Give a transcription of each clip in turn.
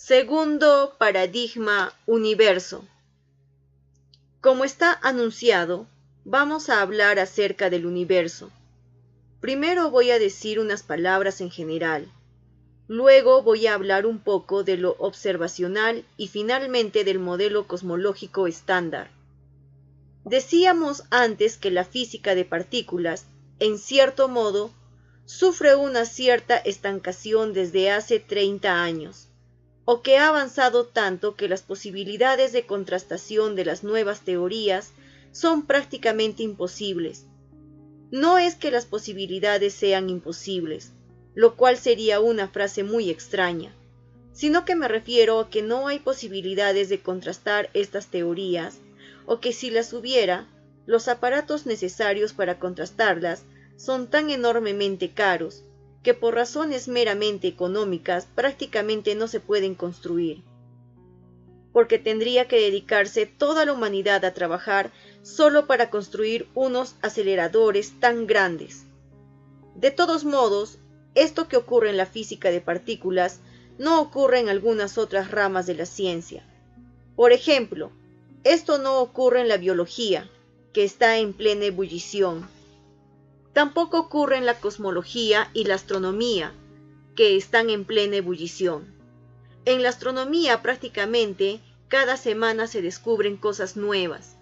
Segundo paradigma, universo. Como está anunciado, vamos a hablar acerca del universo. Primero voy a decir unas palabras en general. Luego voy a hablar un poco de lo observacional y finalmente del modelo cosmológico estándar. Decíamos antes que la física de partículas, en cierto modo, sufre una cierta estancación desde hace 30 años, o que ha avanzado tanto que las posibilidades de contrastación de las nuevas teorías son prácticamente imposibles. No es que las posibilidades sean imposibles, lo cual sería una frase muy extraña, sino que me refiero a que no hay posibilidades de contrastar estas teorías, o que si las hubiera, los aparatos necesarios para contrastarlas son tan enormemente caros, que por razones meramente económicas prácticamente no se pueden construir, porque tendría que dedicarse toda la humanidad a trabajar solo para construir unos aceleradores tan grandes. De todos modos, esto que ocurre en la física de partículas no ocurre en algunas otras ramas de la ciencia. Por ejemplo, esto no ocurre en la biología, que está en plena ebullición. Tampoco ocurre en la cosmología y la astronomía, que están en plena ebullición. En la astronomía prácticamente cada semana se descubren cosas nuevas.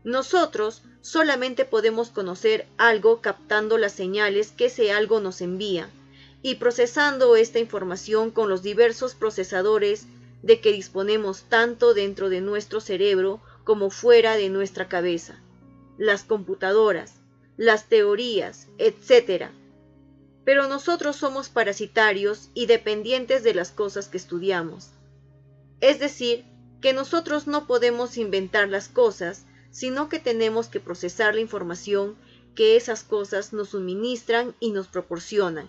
Nosotros solamente podemos conocer algo captando las señales que ese algo nos envía y procesando esta información con los diversos procesadores de que disponemos tanto dentro de nuestro cerebro como fuera de nuestra cabeza, las computadoras, las teorías, etc. Pero nosotros somos parasitarios y dependientes de las cosas que estudiamos. Es decir, que nosotros no podemos inventar las cosas, sino que tenemos que procesar la información que esas cosas nos suministran y nos proporcionan.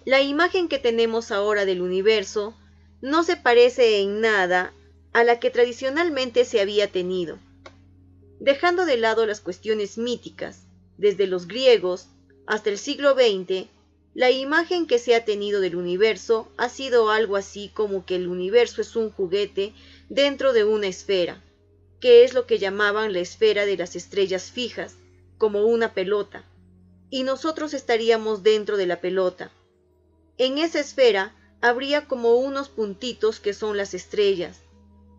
La imagen que tenemos ahora del universo no se parece en nada a la que tradicionalmente se había tenido. Dejando de lado las cuestiones míticas, desde los griegos hasta el siglo XX, la imagen que se ha tenido del universo ha sido algo así como que el universo es un juguete dentro de una esfera, que es lo que llamaban la esfera de las estrellas fijas, como una pelota, y nosotros estaríamos dentro de la pelota. En esa esfera habría como unos puntitos que son las estrellas,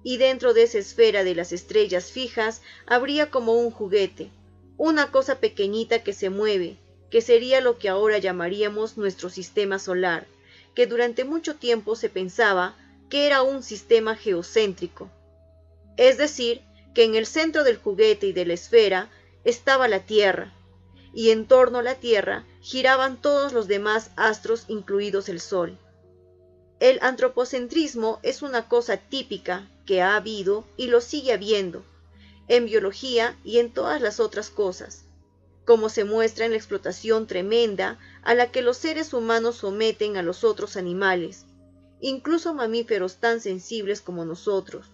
y dentro de esa esfera de las estrellas fijas habría como un juguete, una cosa pequeñita que se mueve, que sería lo que ahora llamaríamos nuestro sistema solar, que durante mucho tiempo se pensaba que era un sistema geocéntrico. Es decir, que en el centro del juguete y de la esfera estaba la Tierra, y en torno a la Tierra giraban todos los demás astros, incluidos el Sol. El antropocentrismo es una cosa típica que ha habido y lo sigue habiendo, en biología y en todas las otras cosas, como se muestra en la explotación tremenda a la que los seres humanos someten a los otros animales, incluso mamíferos tan sensibles como nosotros.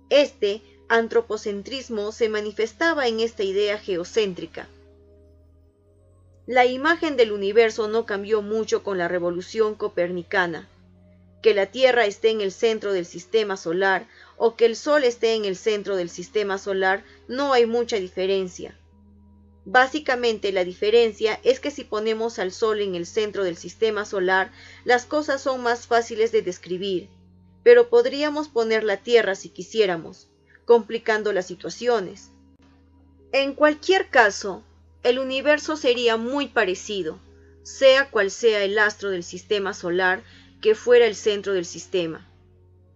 Este antropocentrismo se manifestaba en esta idea geocéntrica. La imagen del universo no cambió mucho con la revolución copernicana. Que la Tierra esté en el centro del sistema solar o que el Sol esté en el centro del sistema solar, no hay mucha diferencia. Básicamente la diferencia es que si ponemos al Sol en el centro del sistema solar, las cosas son más fáciles de describir, pero podríamos poner la Tierra si quisiéramos, complicando las situaciones. En cualquier caso, el universo sería muy parecido, sea cual sea el astro del sistema solar que fuera el centro del sistema.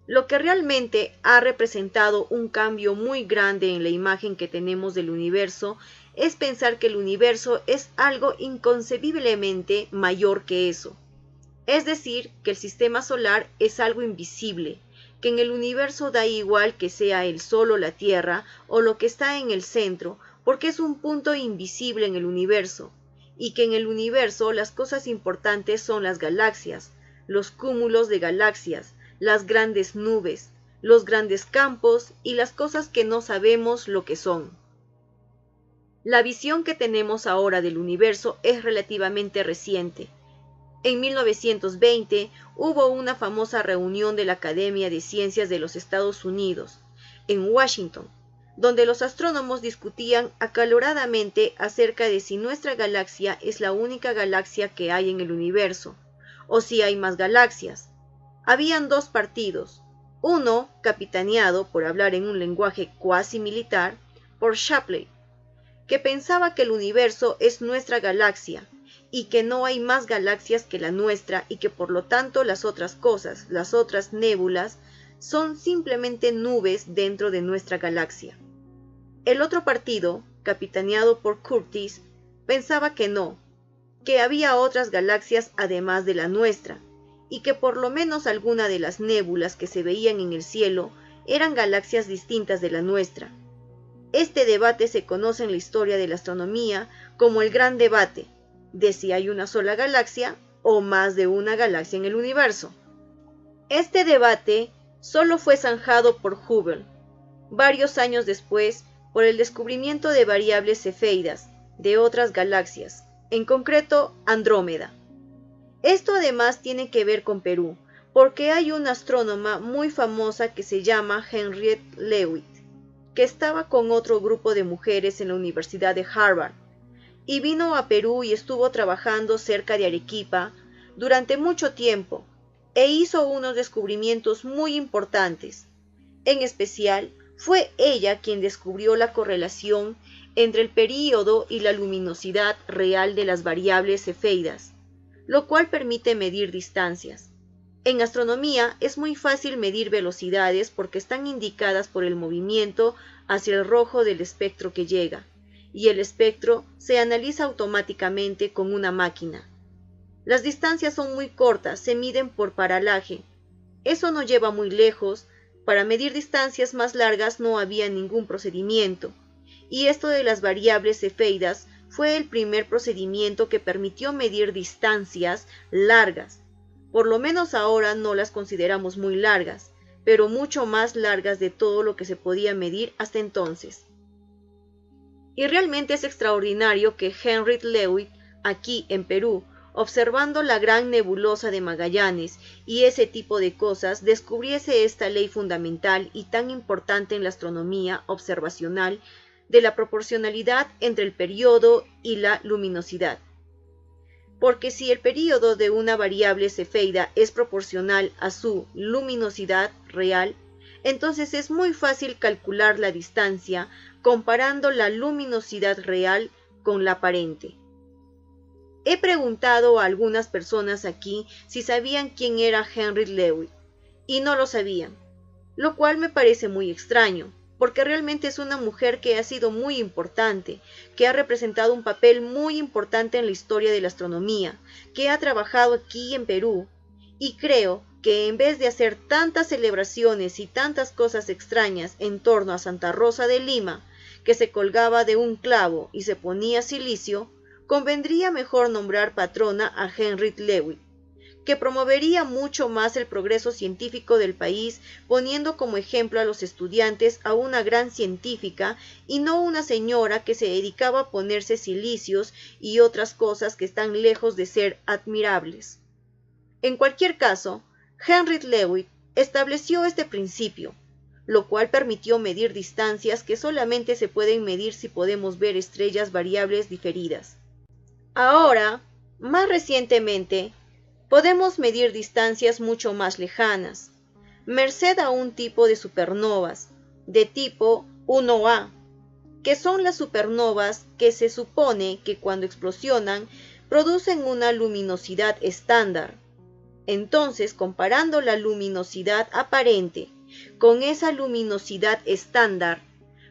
Lo que realmente ha representado un cambio muy grande en la imagen que tenemos del universo es pensar que el universo es algo inconcebiblemente mayor que eso. Es decir, que el sistema solar es algo invisible, que en el universo da igual que sea el Sol o la Tierra o lo que está en el centro, porque es un punto invisible en el universo, y que en el universo las cosas importantes son las galaxias, los cúmulos de galaxias, las grandes nubes, los grandes campos y las cosas que no sabemos lo que son. La visión que tenemos ahora del universo es relativamente reciente, En 1920 hubo una famosa reunión de la Academia de Ciencias de los Estados Unidos, en Washington, donde los astrónomos discutían acaloradamente acerca de si nuestra galaxia es la única galaxia que hay en el universo, o si hay más galaxias. Habían dos partidos, uno capitaneado, por hablar en un lenguaje cuasi militar, por Shapley, que pensaba que el universo es nuestra galaxia, y que no hay más galaxias que la nuestra y que por lo tanto las otras cosas, las otras nébulas, son simplemente nubes dentro de nuestra galaxia. El otro partido, capitaneado por Curtis, pensaba que no, que había otras galaxias además de la nuestra, y que por lo menos alguna de las nébulas que se veían en el cielo eran galaxias distintas de la nuestra. Este debate se conoce en la historia de la astronomía como el Gran Debate, de si hay una sola galaxia o más de una galaxia en el universo. Este debate solo fue zanjado por Hubble, varios años después, por el descubrimiento de variables cefeidas de otras galaxias, en concreto Andrómeda. Esto además tiene que ver con Perú, porque hay una astrónoma muy famosa que se llama Henriette Leavitt, que estaba con otro grupo de mujeres en la Universidad de Harvard, y vino a Perú y estuvo trabajando cerca de Arequipa durante mucho tiempo, e hizo unos descubrimientos muy importantes. En especial, fue ella quien descubrió la correlación entre el período y la luminosidad real de las variables cefeidas, lo cual permite medir distancias. En astronomía es muy fácil medir velocidades porque están indicadas por el movimiento hacia el rojo del espectro que llega, y el espectro se analiza automáticamente con una máquina. Las distancias son muy cortas, se miden por paralaje. Eso no lleva muy lejos. Para medir distancias más largas no había ningún procedimiento, y esto de las variables cefeidas fue el primer procedimiento que permitió medir distancias largas. Por lo menos ahora no las consideramos muy largas, pero mucho más largas de todo lo que se podía medir hasta entonces. Y realmente es extraordinario que Henriette Leavitt, aquí en Perú, observando la gran nebulosa de Magallanes y ese tipo de cosas, descubriese esta ley fundamental y tan importante en la astronomía observacional de la proporcionalidad entre el período y la luminosidad. Porque si el período de una variable cefeida es proporcional a su luminosidad real, entonces es muy fácil calcular la distancia comparando la luminosidad real con la aparente. He preguntado a algunas personas aquí si sabían quién era Henriette Leavitt, y no lo sabían, lo cual me parece muy extraño, porque realmente es una mujer que ha sido muy importante, que ha representado un papel muy importante en la historia de la astronomía, que ha trabajado aquí en Perú, y creo que en vez de hacer tantas celebraciones y tantas cosas extrañas en torno a Santa Rosa de Lima, que se colgaba de un clavo y se ponía silicio, convendría mejor nombrar patrona a Henriette Leavitt, que promovería mucho más el progreso científico del país, poniendo como ejemplo a los estudiantes a una gran científica y no una señora que se dedicaba a ponerse silicios y otras cosas que están lejos de ser admirables. En cualquier caso, Henriette Leavitt estableció este principio, lo cual permitió medir distancias que solamente se pueden medir si podemos ver estrellas variables diferidas. Ahora, más recientemente, podemos medir distancias mucho más lejanas, merced a un tipo de supernovas, de tipo 1A, que son las supernovas que se supone que cuando explosionan producen una luminosidad estándar. Entonces, comparando la luminosidad aparente con esa luminosidad estándar,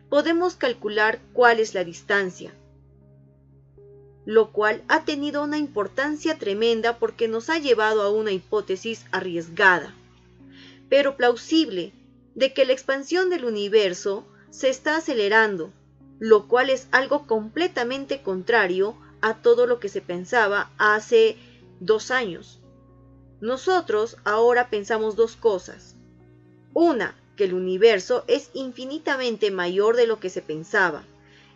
podemos calcular cuál es la distancia, lo cual ha tenido una importancia tremenda porque nos ha llevado a una hipótesis arriesgada, pero plausible, de que la expansión del universo se está acelerando, lo cual es algo completamente contrario a todo lo que se pensaba hace 2 años. Nosotros ahora pensamos dos cosas. Una, que el universo es infinitamente mayor de lo que se pensaba.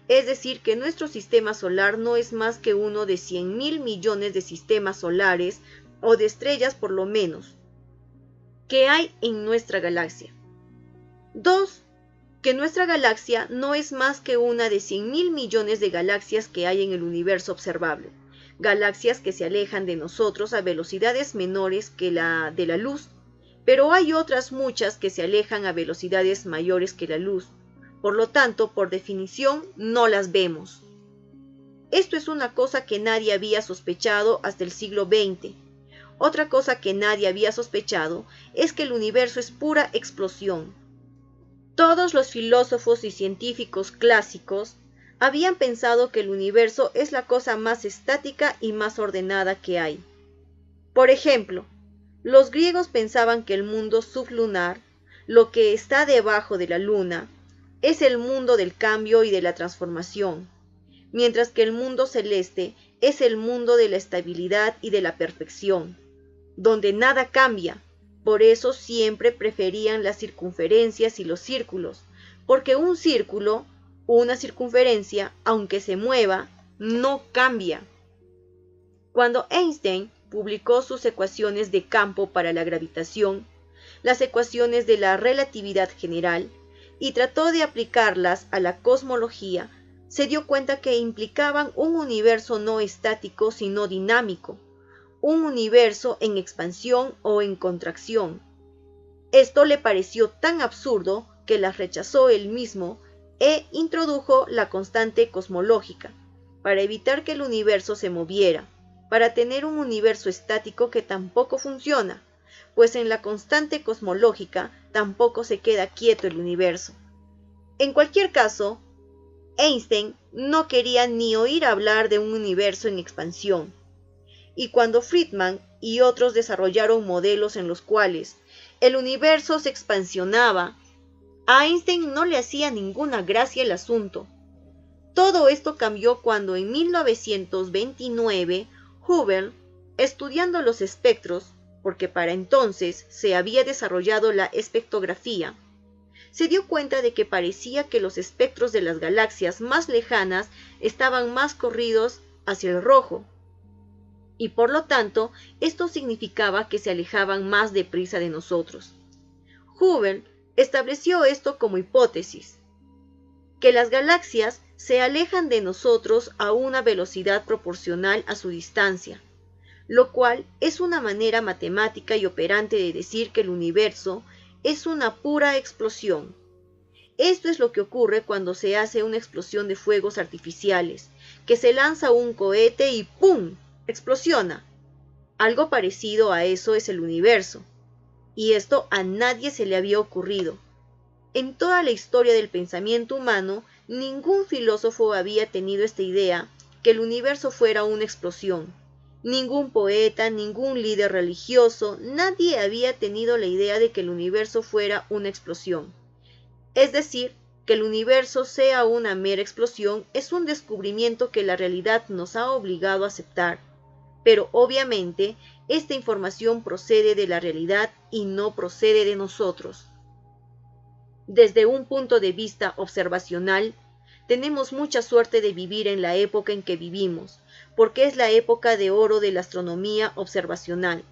Es decir, que nuestro sistema solar no es más que uno de 100.000 millones de sistemas solares o de estrellas por lo menos, que hay en nuestra galaxia. 2. Que nuestra galaxia no es más que una de 100.000 millones de galaxias que hay en el universo observable, galaxias que se alejan de nosotros a velocidades menores que la de la luz, pero hay otras muchas que se alejan a velocidades mayores que la luz, por lo tanto, por definición, no las vemos. Esto es una cosa que nadie había sospechado hasta el siglo XX. Otra cosa que nadie había sospechado es que el universo es pura explosión. Todos los filósofos y científicos clásicos habían pensado que el universo es la cosa más estática y más ordenada que hay. Por ejemplo, los griegos pensaban que el mundo sublunar, lo que está debajo de la luna, es el mundo del cambio y de la transformación, mientras que el mundo celeste es el mundo de la estabilidad y de la perfección, donde nada cambia. Por eso siempre preferían las circunferencias y los círculos, porque un círculo, una circunferencia, aunque se mueva, no cambia. Cuando Einstein publicó sus ecuaciones de campo para la gravitación, las ecuaciones de la relatividad general, y trató de aplicarlas a la cosmología, se dio cuenta que implicaban un universo no estático sino dinámico, un universo en expansión o en contracción. Esto le pareció tan absurdo que las rechazó él mismo e introdujo la constante cosmológica, para evitar que el universo se moviera, para tener un universo estático que tampoco funciona, pues en la constante cosmológica tampoco se queda quieto el universo. En cualquier caso, Einstein no quería ni oír hablar de un universo en expansión. Y cuando Friedman y otros desarrollaron modelos en los cuales el universo se expansionaba, a Einstein no le hacía ninguna gracia el asunto. Todo esto cambió cuando en 1929 Hubble, estudiando los espectros, porque para entonces se había desarrollado la espectrografía, se dio cuenta de que parecía que los espectros de las galaxias más lejanas estaban más corridos hacia el rojo, y por lo tanto esto significaba que se alejaban más deprisa de nosotros. Hubble estableció esto como hipótesis, que las galaxias se alejan de nosotros a una velocidad proporcional a su distancia, lo cual es una manera matemática y operante de decir que el universo es una pura explosión. Esto es lo que ocurre cuando se hace una explosión de fuegos artificiales, que se lanza un cohete y ¡pum!, explosiona. Algo parecido a eso es el universo, y esto a nadie se le había ocurrido. En toda la historia del pensamiento humano, ningún filósofo había tenido esta idea, que el universo fuera una explosión. Ningún poeta, ningún líder religioso, nadie había tenido la idea de que el universo fuera una explosión. Es decir, que el universo sea una mera explosión es un descubrimiento que la realidad nos ha obligado a aceptar. Pero obviamente, esta información procede de la realidad y no procede de nosotros. Desde un punto de vista observacional, tenemos mucha suerte de vivir en la época en que vivimos, porque es la época de oro de la astronomía observacional.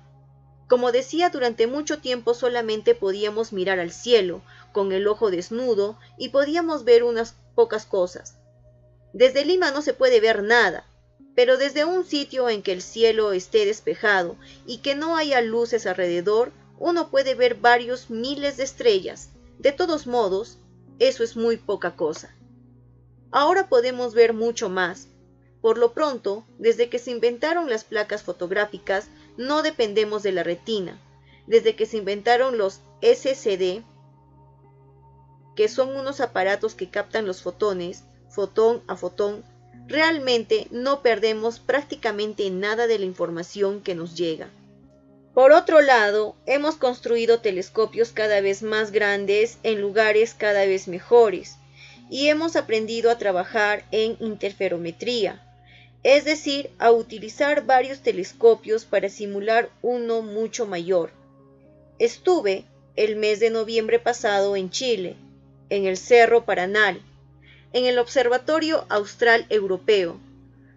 Como decía, durante mucho tiempo solamente podíamos mirar al cielo, con el ojo desnudo, y podíamos ver unas pocas cosas. Desde Lima no se puede ver nada, pero desde un sitio en que el cielo esté despejado y que no haya luces alrededor, uno puede ver varios miles de estrellas. De todos modos, eso es muy poca cosa. Ahora podemos ver mucho más. Por lo pronto, desde que se inventaron las placas fotográficas, no dependemos de la retina. Desde que se inventaron los SCD, que son unos aparatos que captan los fotones, fotón a fotón, realmente no perdemos prácticamente nada de la información que nos llega. Por otro lado, hemos construido telescopios cada vez más grandes en lugares cada vez mejores, y hemos aprendido a trabajar en interferometría, es decir, a utilizar varios telescopios para simular uno mucho mayor. Estuve el mes de noviembre pasado en Chile, en el Cerro Paranal, en el Observatorio Austral Europeo,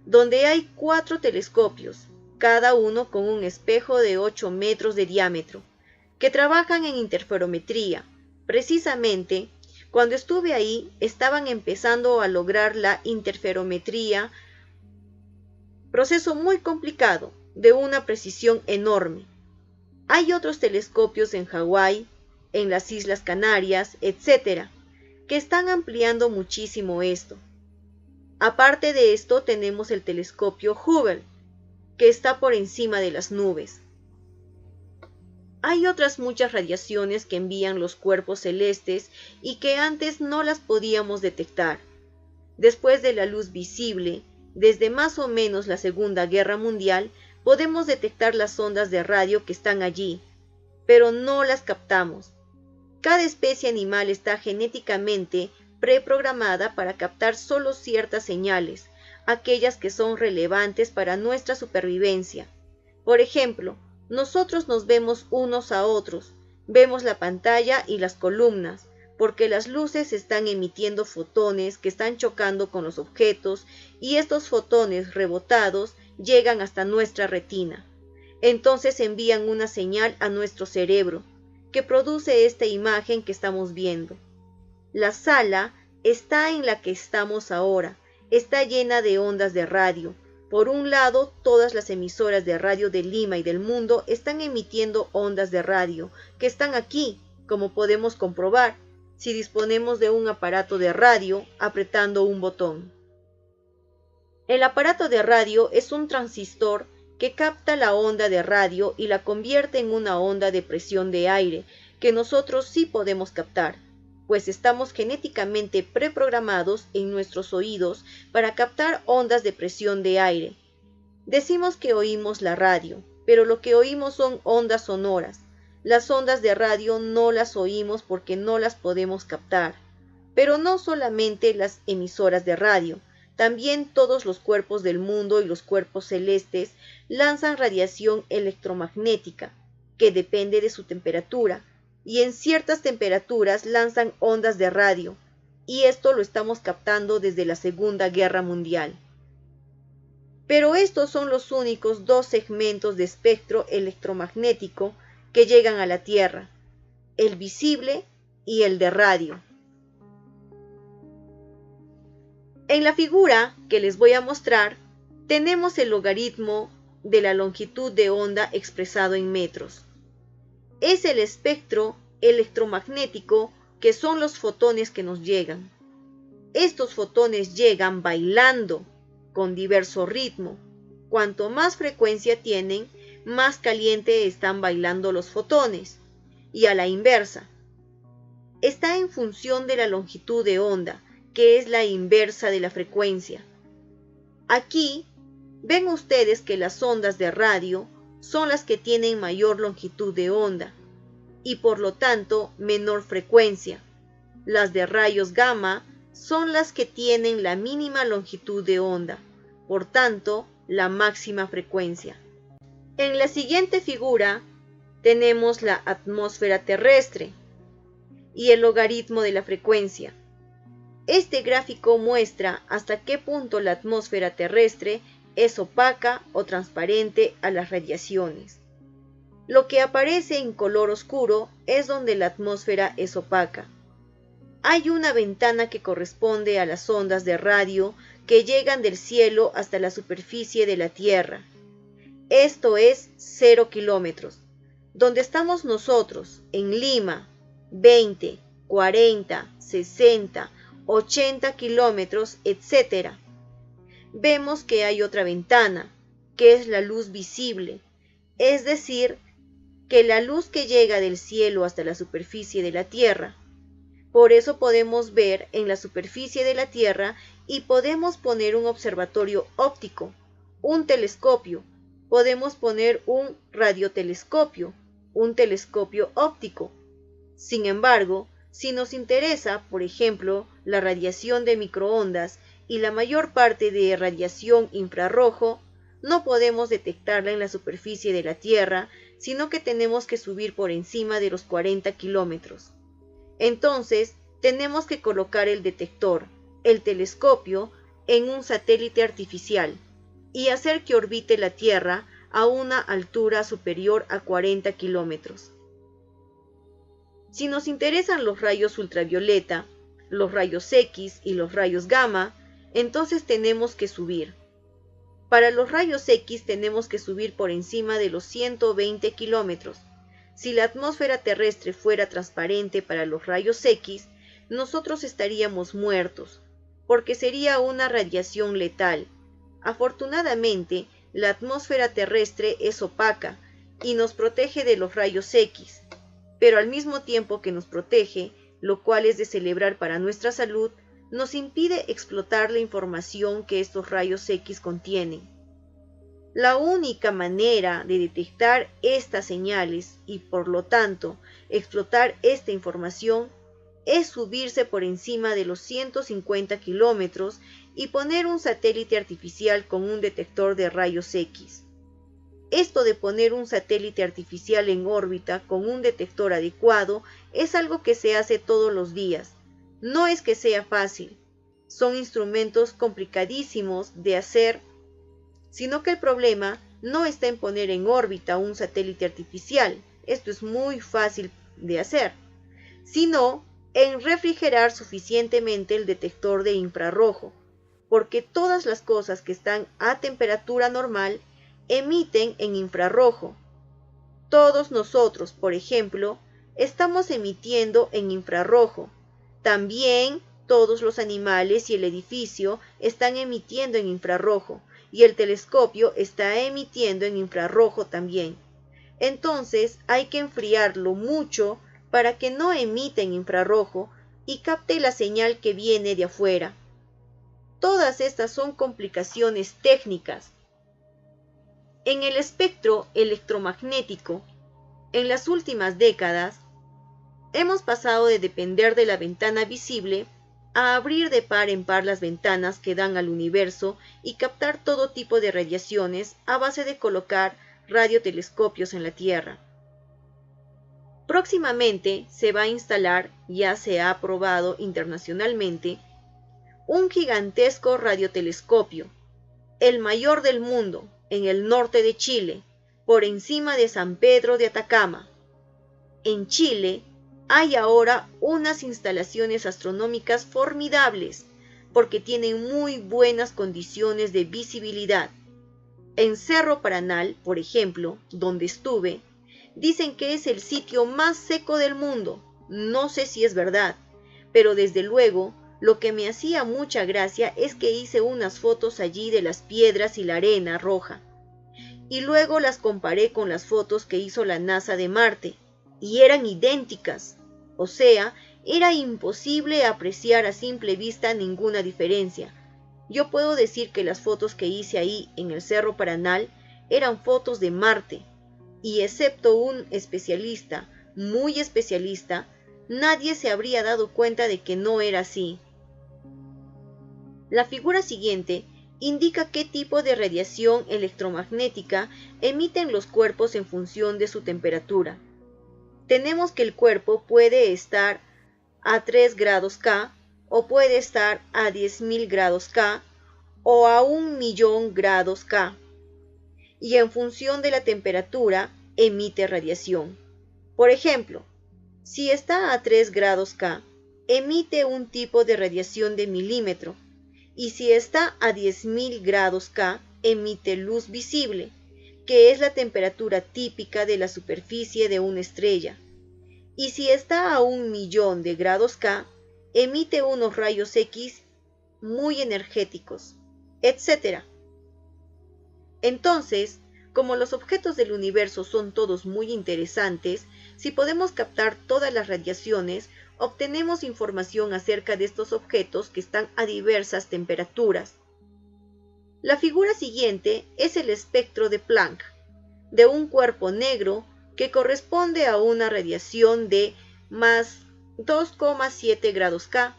donde hay 4 telescopios, cada uno con un espejo de 8 metros de diámetro, que trabajan en interferometría. Precisamente, cuando estuve ahí, estaban empezando a lograr la interferometría, proceso muy complicado, de una precisión enorme. Hay otros telescopios en Hawái, en las Islas Canarias, etc., que están ampliando muchísimo esto. Aparte de esto, tenemos el telescopio Hubble, que está por encima de las nubes. Hay otras muchas radiaciones que envían los cuerpos celestes y que antes no las podíamos detectar. Después de la luz visible, desde más o menos la Segunda Guerra Mundial, podemos detectar las ondas de radio que están allí, pero no las captamos. Cada especie animal está genéticamente preprogramada para captar solo ciertas señales, aquellas que son relevantes para nuestra supervivencia. Por ejemplo, nosotros nos vemos unos a otros, vemos la pantalla y las columnas, porque las luces están emitiendo fotones que están chocando con los objetos y estos fotones rebotados llegan hasta nuestra retina. Entonces envían una señal a nuestro cerebro, que produce esta imagen que estamos viendo. La sala está en la que estamos ahora, está llena de ondas de radio. Por un lado, todas las emisoras de radio de Lima y del mundo están emitiendo ondas de radio, que están aquí, como podemos comprobar, si disponemos de un aparato de radio apretando un botón. El aparato de radio es un transistor que capta la onda de radio y la convierte en una onda de presión de aire, que nosotros sí podemos captar, pues estamos genéticamente preprogramados en nuestros oídos para captar ondas de presión de aire. Decimos que oímos la radio, pero lo que oímos son ondas sonoras. Las ondas de radio no las oímos porque no las podemos captar. Pero no solamente las emisoras de radio, también todos los cuerpos del mundo y los cuerpos celestes lanzan radiación electromagnética, que depende de su temperatura, y en ciertas temperaturas lanzan ondas de radio, y esto lo estamos captando desde la Segunda Guerra Mundial. Pero estos son los únicos dos segmentos de espectro electromagnético que llegan a la Tierra, el visible y el de radio. En la figura que les voy a mostrar, tenemos el logaritmo de la longitud de onda expresado en metros. Es el espectro electromagnético que son los fotones que nos llegan. Estos fotones llegan bailando con diverso ritmo. Cuanto más frecuencia tienen, más caliente están bailando los fotones. Y a la inversa. Está en función de la longitud de onda, que es la inversa de la frecuencia. Aquí ven ustedes que las ondas de radio son las que tienen mayor longitud de onda y por lo tanto menor frecuencia. Las de rayos gamma son las que tienen la mínima longitud de onda, por tanto la máxima frecuencia. En la siguiente figura tenemos la atmósfera terrestre y el logaritmo de la frecuencia. Este gráfico muestra hasta qué punto la atmósfera terrestre es opaca o transparente a las radiaciones. Lo que aparece en color oscuro es donde la atmósfera es opaca. Hay una ventana que corresponde a las ondas de radio que llegan del cielo hasta la superficie de la Tierra. Esto es 0 kilómetros. Donde estamos nosotros, en Lima, 20, 40, 60, 80 kilómetros, etc. Vemos que hay otra ventana, que es la luz visible, es decir, que la luz que llega del cielo hasta la superficie de la Tierra. Por eso podemos ver en la superficie de la Tierra y podemos poner un observatorio óptico, un telescopio, podemos poner un radiotelescopio, un telescopio óptico. Sin embargo, si nos interesa, por ejemplo, la radiación de microondas y la mayor parte de radiación infrarrojo, no podemos detectarla en la superficie de la Tierra, sino que tenemos que subir por encima de los 40 kilómetros. Entonces, tenemos que colocar el detector, el telescopio, en un satélite artificial y hacer que orbite la Tierra a una altura superior a 40 kilómetros. Si nos interesan los rayos ultravioleta, los rayos X y los rayos gamma, entonces tenemos que subir. Para los rayos X tenemos que subir por encima de los 120 kilómetros. Si la atmósfera terrestre fuera transparente para los rayos X, nosotros estaríamos muertos, porque sería una radiación letal. Afortunadamente, la atmósfera terrestre es opaca y nos protege de los rayos X, pero al mismo tiempo que nos protege, lo cual es de celebrar para nuestra salud, nos impide explotar la información que estos rayos X contienen. La única manera de detectar estas señales y por lo tanto explotar esta información es subirse por encima de los 150 kilómetros y poner un satélite artificial con un detector de rayos X. Esto de poner un satélite artificial en órbita con un detector adecuado es algo que se hace todos los días. No es que sea fácil, son instrumentos complicadísimos de hacer, sino que el problema no está en poner en órbita un satélite artificial, esto es muy fácil de hacer, sino en refrigerar suficientemente el detector de infrarrojo, porque todas las cosas que están a temperatura normal emiten en infrarrojo. Todos nosotros, por ejemplo, estamos emitiendo en infrarrojo. También todos los animales y el edificio están emitiendo en infrarrojo, y el telescopio está emitiendo en infrarrojo también. Entonces hay que enfriarlo mucho para que no emita en infrarrojo y capte la señal que viene de afuera. Todas estas son complicaciones técnicas. En el espectro electromagnético, en las últimas décadas, hemos pasado de depender de la ventana visible a abrir de par en par las ventanas que dan al universo y captar todo tipo de radiaciones a base de colocar radiotelescopios en la Tierra. Próximamente se va a instalar, ya se ha aprobado internacionalmente, un gigantesco radiotelescopio, el mayor del mundo, en el norte de Chile, por encima de San Pedro de Atacama. En Chile hay ahora unas instalaciones astronómicas formidables, porque tienen muy buenas condiciones de visibilidad. En Cerro Paranal, por ejemplo, donde estuve, dicen que es el sitio más seco del mundo. No sé si es verdad, pero desde luego, lo que me hacía mucha gracia es que hice unas fotos allí de las piedras y la arena roja. Y luego las comparé con las fotos que hizo la NASA de Marte, y eran idénticas. O sea, era imposible apreciar a simple vista ninguna diferencia. Yo puedo decir que las fotos que hice ahí en el Cerro Paranal eran fotos de Marte, y excepto un especialista, muy especialista, nadie se habría dado cuenta de que no era así. La figura siguiente indica qué tipo de radiación electromagnética emiten los cuerpos en función de su temperatura. Tenemos que el cuerpo puede estar a 3 grados K o puede estar a 10.000 grados K o a 1.000.000 grados K. Y en función de la temperatura emite radiación. Por ejemplo, si está a 3 grados K, emite un tipo de radiación de milímetro, y si está a 10.000 grados K, emite luz visible, que es la temperatura típica de la superficie de una estrella. Y si está a 1.000.000 de grados K, emite unos rayos X muy energéticos, etc. Entonces, como los objetos del universo son todos muy interesantes, si podemos captar todas las radiaciones, obtenemos información acerca de estos objetos que están a diversas temperaturas. La figura siguiente es el espectro de Planck, de un cuerpo negro que corresponde a una radiación de más 2,7 grados K,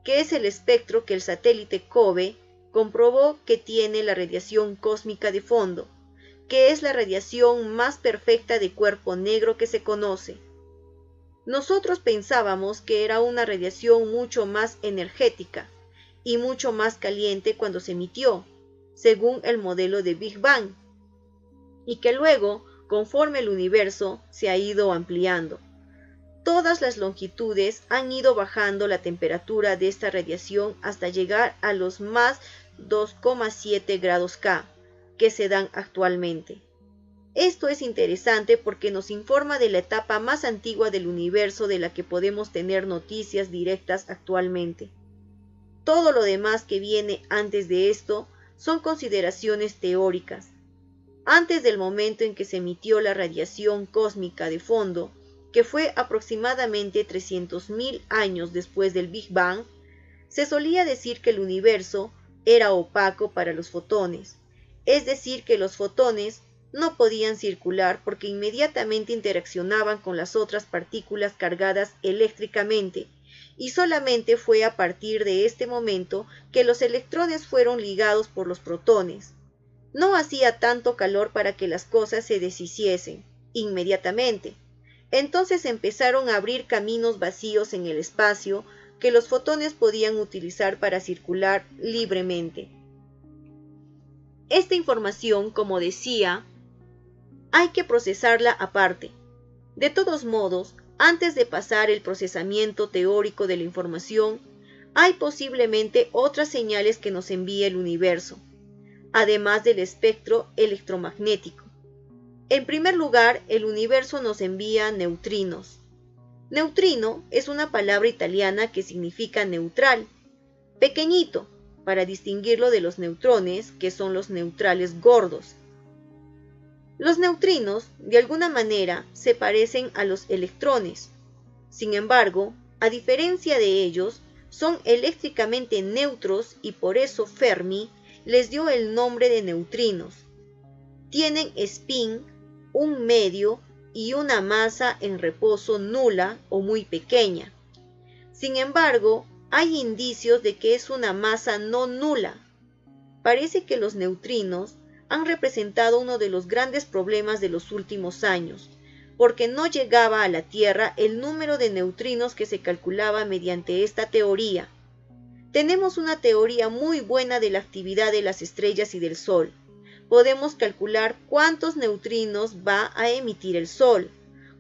que es el espectro que el satélite COBE comprobó que tiene la radiación cósmica de fondo, que es la radiación más perfecta de cuerpo negro que se conoce. Nosotros pensábamos que era una radiación mucho más energética y mucho más caliente cuando se emitió, según el modelo de Big Bang. y que luego, conforme el universo se ha ido ampliando, todas las longitudes han ido bajando la temperatura de esta radiación hasta llegar a los más 2,7 grados K que se dan actualmente. Esto es interesante porque nos informa de la etapa más antigua del universo de la que podemos tener noticias directas actualmente. Todo lo demás que viene antes de esto son consideraciones teóricas. Antes del momento en que se emitió la radiación cósmica de fondo, que fue aproximadamente 300.000 años después del Big Bang, se solía decir que el universo era opaco para los fotones, es decir, que los fotones no podían circular porque inmediatamente interaccionaban con las otras partículas cargadas eléctricamente, y solamente fue a partir de este momento que los electrones fueron ligados por los protones. No hacía tanto calor para que las cosas se deshiciesen inmediatamente. Entonces empezaron a abrir caminos vacíos en el espacio que los fotones podían utilizar para circular libremente. Esta información, como decía, hay que procesarla aparte. De todos modos, antes de pasar el procesamiento teórico de la información, hay posiblemente otras señales que nos envíe el universo, además del espectro electromagnético. En primer lugar, el universo nos envía neutrinos. Neutrino es una palabra italiana que significa neutral, pequeñito, para distinguirlo de los neutrones, que son los neutrales gordos. Los neutrinos, de alguna manera, se parecen a los electrones. Sin embargo, a diferencia de ellos, son eléctricamente neutros y por eso Fermi les dio el nombre de neutrinos. Tienen spin, un medio y una masa en reposo nula o muy pequeña. Sin embargo, hay indicios de que es una masa no nula. Parece que los neutrinos han representado uno de los grandes problemas de los últimos años, porque no llegaba a la Tierra el número de neutrinos que se calculaba mediante esta teoría. Tenemos una teoría muy buena de la actividad de las estrellas y del Sol. Podemos calcular cuántos neutrinos va a emitir el Sol,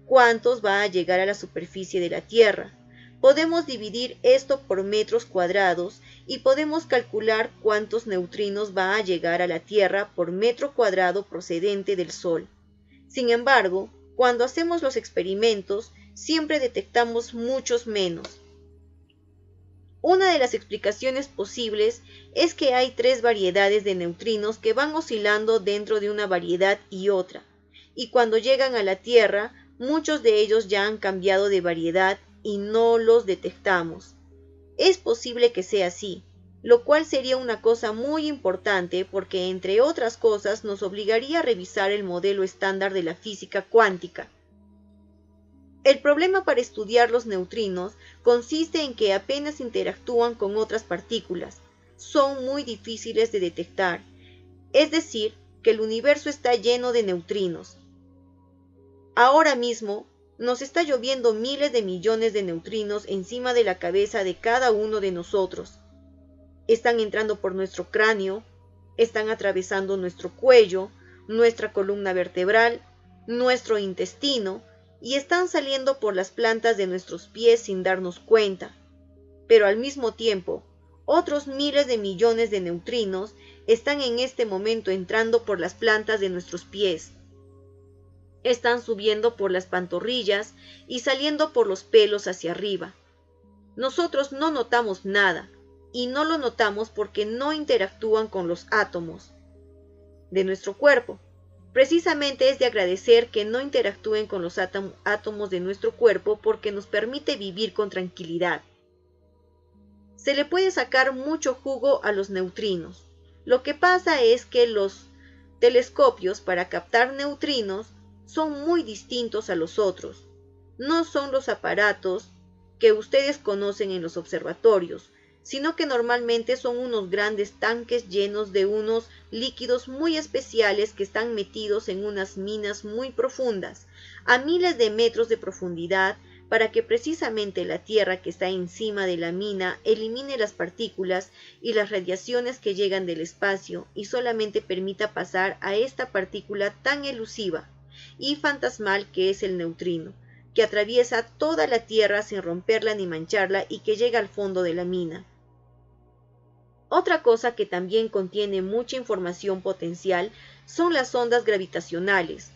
cuántos va a llegar a la superficie de la Tierra. Podemos dividir esto por metros cuadrados y podemos calcular cuántos neutrinos va a llegar a la Tierra por metro cuadrado procedente del Sol. Sin embargo, cuando hacemos los experimentos, siempre detectamos muchos menos. Una de las explicaciones posibles es que hay 3 variedades de neutrinos que van oscilando dentro de una variedad y otra, y cuando llegan a la Tierra, muchos de ellos ya han cambiado de variedad y no los detectamos. Es posible que sea así, lo cual sería una cosa muy importante porque, entre otras cosas, nos obligaría a revisar el modelo estándar de la física cuántica. El problema para estudiar los neutrinos consiste en que apenas interactúan con otras partículas, son muy difíciles de detectar, es decir, que el universo está lleno de neutrinos. Ahora mismo, nos está lloviendo miles de millones de neutrinos encima de la cabeza de cada uno de nosotros. Están entrando por nuestro cráneo, están atravesando nuestro cuello, nuestra columna vertebral, nuestro intestino, y están saliendo por las plantas de nuestros pies sin darnos cuenta. Pero al mismo tiempo, otros miles de millones de neutrinos están en este momento entrando por las plantas de nuestros pies. Están subiendo por las pantorrillas y saliendo por los pelos hacia arriba. Nosotros no notamos nada, y no lo notamos porque no interactúan con los átomos de nuestro cuerpo. Precisamente es de agradecer que no interactúen con los átomos de nuestro cuerpo porque nos permite vivir con tranquilidad. Se le puede sacar mucho jugo a los neutrinos. Lo que pasa es que los telescopios para captar neutrinos son muy distintos a los otros. No son los aparatos que ustedes conocen en los observatorios, sino que normalmente son unos grandes tanques llenos de unos líquidos muy especiales que están metidos en unas minas muy profundas, a miles de metros de profundidad, para que precisamente la tierra que está encima de la mina elimine las partículas y las radiaciones que llegan del espacio y solamente permita pasar a esta partícula tan elusiva y fantasmal que es el neutrino, que atraviesa toda la Tierra sin romperla ni mancharla y que llega al fondo de la mina. Otra cosa que también contiene mucha información potencial son las ondas gravitacionales.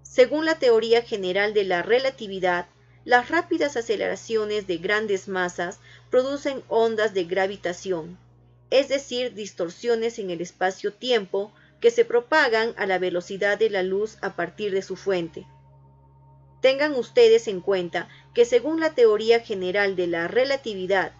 Según la teoría general de la relatividad, las rápidas aceleraciones de grandes masas producen ondas de gravitación, es decir, distorsiones en el espacio-tiempo que se propagan a la velocidad de la luz a partir de su fuente. Tengan ustedes en cuenta que según la teoría general de la relatividad,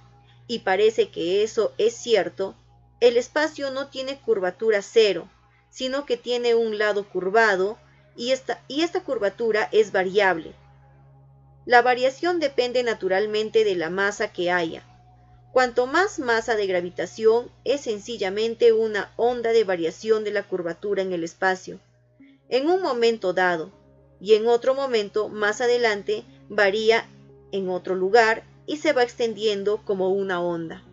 y parece que eso es cierto, el espacio no tiene curvatura cero, sino que tiene un lado curvado y esta curvatura es variable. La variación depende naturalmente de la masa que haya. Cuanto más masa de gravitación es sencillamente una onda de variación de la curvatura en el espacio, en un momento dado, y en otro momento más adelante varía en otro lugar y se va extendiendo como una onda.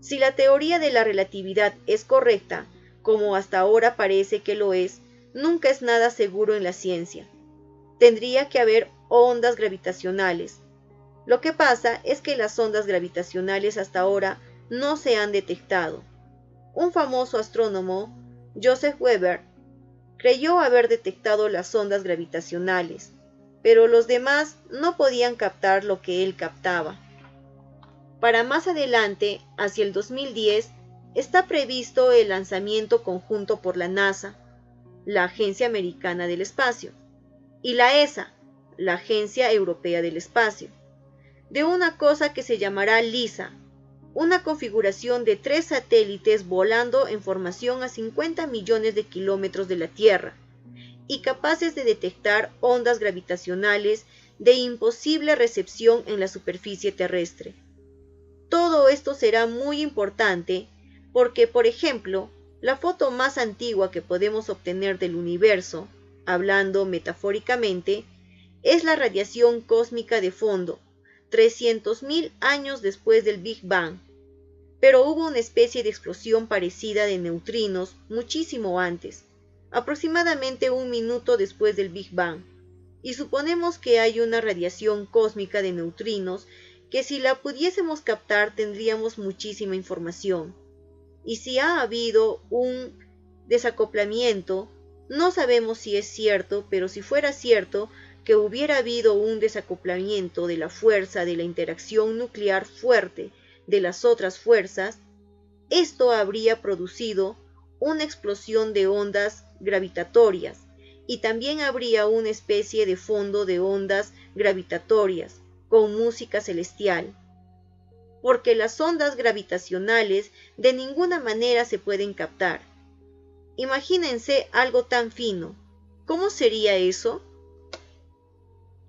Si la teoría de la relatividad es correcta, como hasta ahora parece que lo es, nunca es nada seguro en la ciencia. Tendría que haber ondas gravitacionales. Lo que pasa es que las ondas gravitacionales hasta ahora no se han detectado. Un famoso astrónomo, Joseph Weber, creyó haber detectado las ondas gravitacionales, pero los demás no podían captar lo que él captaba. Para más adelante, hacia el 2010, está previsto el lanzamiento conjunto por la NASA, la Agencia Americana del Espacio, y la ESA, la Agencia Europea del Espacio, de una cosa que se llamará LISA, una configuración de 3 satélites volando en formación a 50 millones de kilómetros de la Tierra, y capaces de detectar ondas gravitacionales de imposible recepción en la superficie terrestre. Todo esto será muy importante porque, por ejemplo, la foto más antigua que podemos obtener del universo, hablando metafóricamente, es la radiación cósmica de fondo, 300.000 años después del Big Bang. Pero hubo una especie de explosión parecida de neutrinos muchísimo antes, aproximadamente 1 minuto después del Big Bang, y suponemos que hay una radiación cósmica de neutrinos que si la pudiésemos captar tendríamos muchísima información. Y si ha habido un desacoplamiento, no sabemos si es cierto, pero si fuera cierto que hubiera habido un desacoplamiento de la fuerza de la interacción nuclear fuerte de las otras fuerzas, esto habría producido una explosión de ondas gravitatorias y también habría una especie de fondo de ondas gravitatorias con música celestial, porque las ondas gravitacionales de ninguna manera se pueden captar. Imagínense algo tan fino. ¿Cómo sería eso?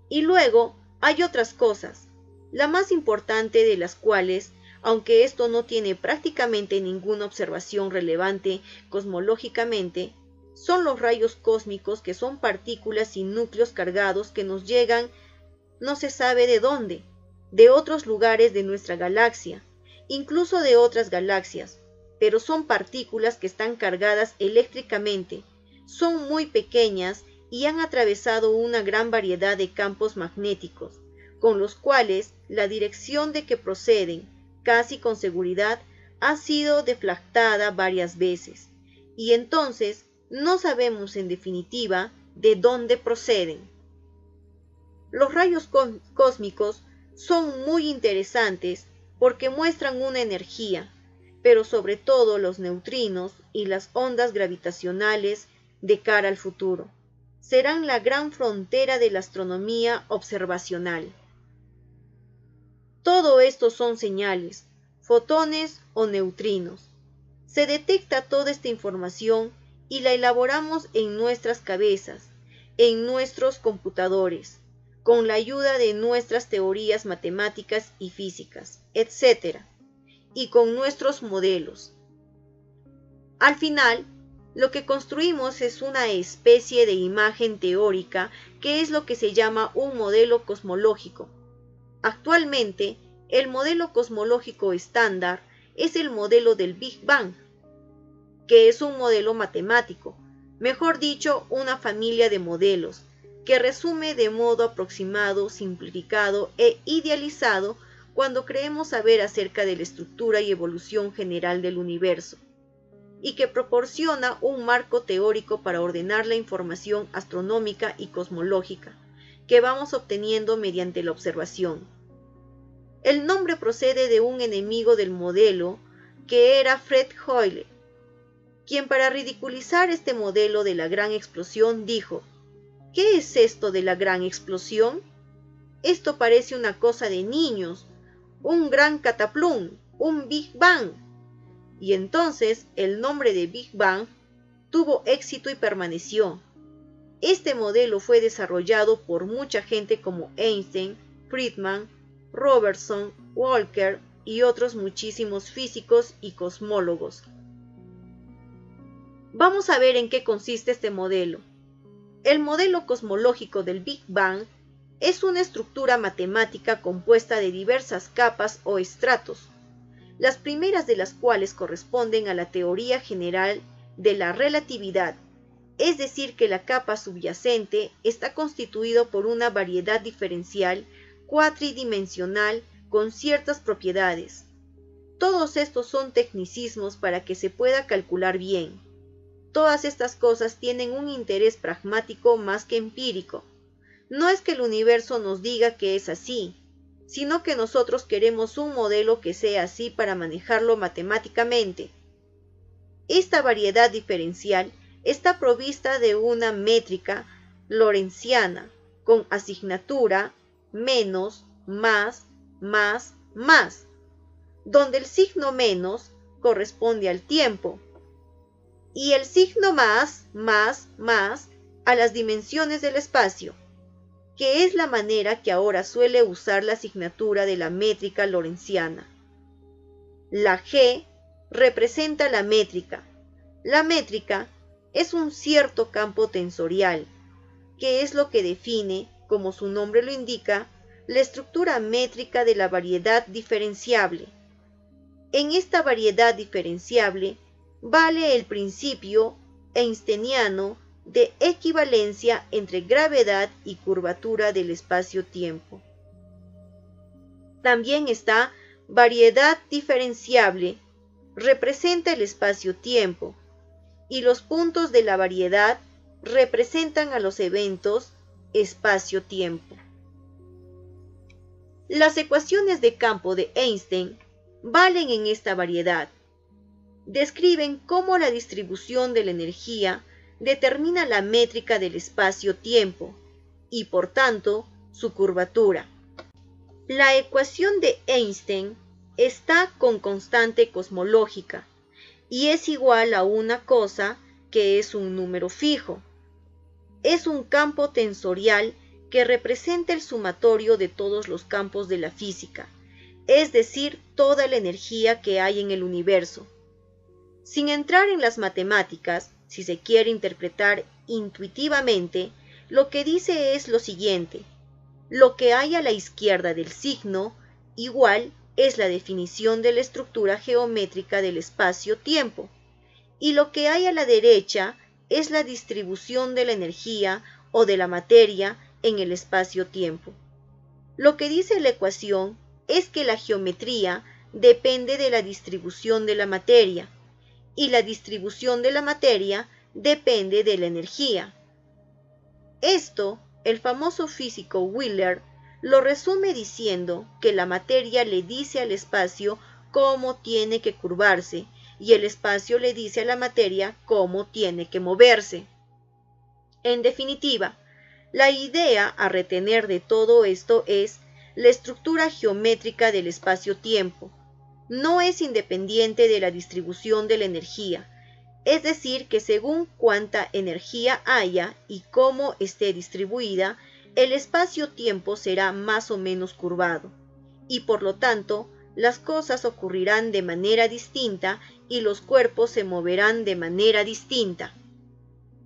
Y luego hay otras cosas, la más importante de las cuales, aunque esto no tiene prácticamente ninguna observación relevante cosmológicamente, son los rayos cósmicos, que son partículas y núcleos cargados que nos llegan no se sabe de dónde, de otros lugares de nuestra galaxia, incluso de otras galaxias, pero son partículas que están cargadas eléctricamente, son muy pequeñas y han atravesado una gran variedad de campos magnéticos, con los cuales la dirección de que proceden, casi con seguridad, ha sido deflactada varias veces, y entonces no sabemos en definitiva de dónde proceden. Los rayos cósmicos son muy interesantes porque muestran una energía, pero sobre todo los neutrinos y las ondas gravitacionales de cara al futuro serán la gran frontera de la astronomía observacional. Todo esto son señales, fotones o neutrinos. Se detecta toda esta información y la elaboramos en nuestras cabezas, en nuestros computadores, con la ayuda de nuestras teorías matemáticas y físicas, etc., y con nuestros modelos. Al final, lo que construimos es una especie de imagen teórica que es lo que se llama un modelo cosmológico. Actualmente, el modelo cosmológico estándar es el modelo del Big Bang, que es un modelo matemático, mejor dicho, una familia de modelos, que resume de modo aproximado, simplificado e idealizado cuando creemos saber acerca de la estructura y evolución general del universo, y que proporciona un marco teórico para ordenar la información astronómica y cosmológica que vamos obteniendo mediante la observación. El nombre procede de un enemigo del modelo, que era Fred Hoyle, quien para ridiculizar este modelo de la gran explosión dijo: ¿qué es esto de la gran explosión? Esto parece una cosa de niños, un gran cataplum, un Big Bang. Y entonces el nombre de Big Bang tuvo éxito y permaneció. Este modelo fue desarrollado por mucha gente como Einstein, Friedman, Robertson, Walker y otros muchísimos físicos y cosmólogos. Vamos a ver en qué consiste este modelo. El modelo cosmológico del Big Bang es una estructura matemática compuesta de diversas capas o estratos, las primeras de las cuales corresponden a la teoría general de la relatividad, es decir, que la capa subyacente está constituido por una variedad diferencial cuatridimensional con ciertas propiedades. Todos estos son tecnicismos para que se pueda calcular bien. Todas estas cosas tienen un interés pragmático más que empírico. No es que el universo nos diga que es así, sino que nosotros queremos un modelo que sea así para manejarlo matemáticamente. Esta variedad diferencial está provista de una métrica lorentziana con asignatura menos, más, donde el signo menos corresponde al tiempo y el signo más a las dimensiones del espacio, que es la manera que ahora suele usar la asignatura de la métrica lorentziana. La G representa la métrica. La métrica es un cierto campo tensorial, que es lo que define, como su nombre lo indica, la estructura métrica de la variedad diferenciable. En esta variedad diferenciable vale el principio einsteiniano de equivalencia entre gravedad y curvatura del espacio-tiempo. También está variedad diferenciable, representa el espacio-tiempo, y los puntos de la variedad representan a los eventos espacio-tiempo. Las ecuaciones de campo de Einstein valen en esta variedad. Describen cómo la distribución de la energía determina la métrica del espacio-tiempo y, por tanto, su curvatura. La ecuación de Einstein está con constante cosmológica y es igual a una cosa que es un número fijo. Es un campo tensorial que representa el sumatorio de todos los campos de la física, es decir, toda la energía que hay en el universo. Sin entrar en las matemáticas, si se quiere interpretar intuitivamente, lo que dice es lo siguiente: lo que hay a la izquierda del signo igual es la definición de la estructura geométrica del espacio-tiempo, y lo que hay a la derecha es la distribución de la energía o de la materia en el espacio-tiempo. Lo que dice la ecuación es que la geometría depende de la distribución de la materia, y la distribución de la materia depende de la energía. Esto, el famoso físico Wheeler lo resume diciendo que la materia le dice al espacio cómo tiene que curvarse y el espacio le dice a la materia cómo tiene que moverse. En definitiva, la idea a retener de todo esto es la estructura geométrica del espacio-tiempo. No es independiente de la distribución de la energía, es decir, que según cuánta energía haya y cómo esté distribuida, el espacio-tiempo será más o menos curvado, y por lo tanto, las cosas ocurrirán de manera distinta y los cuerpos se moverán de manera distinta.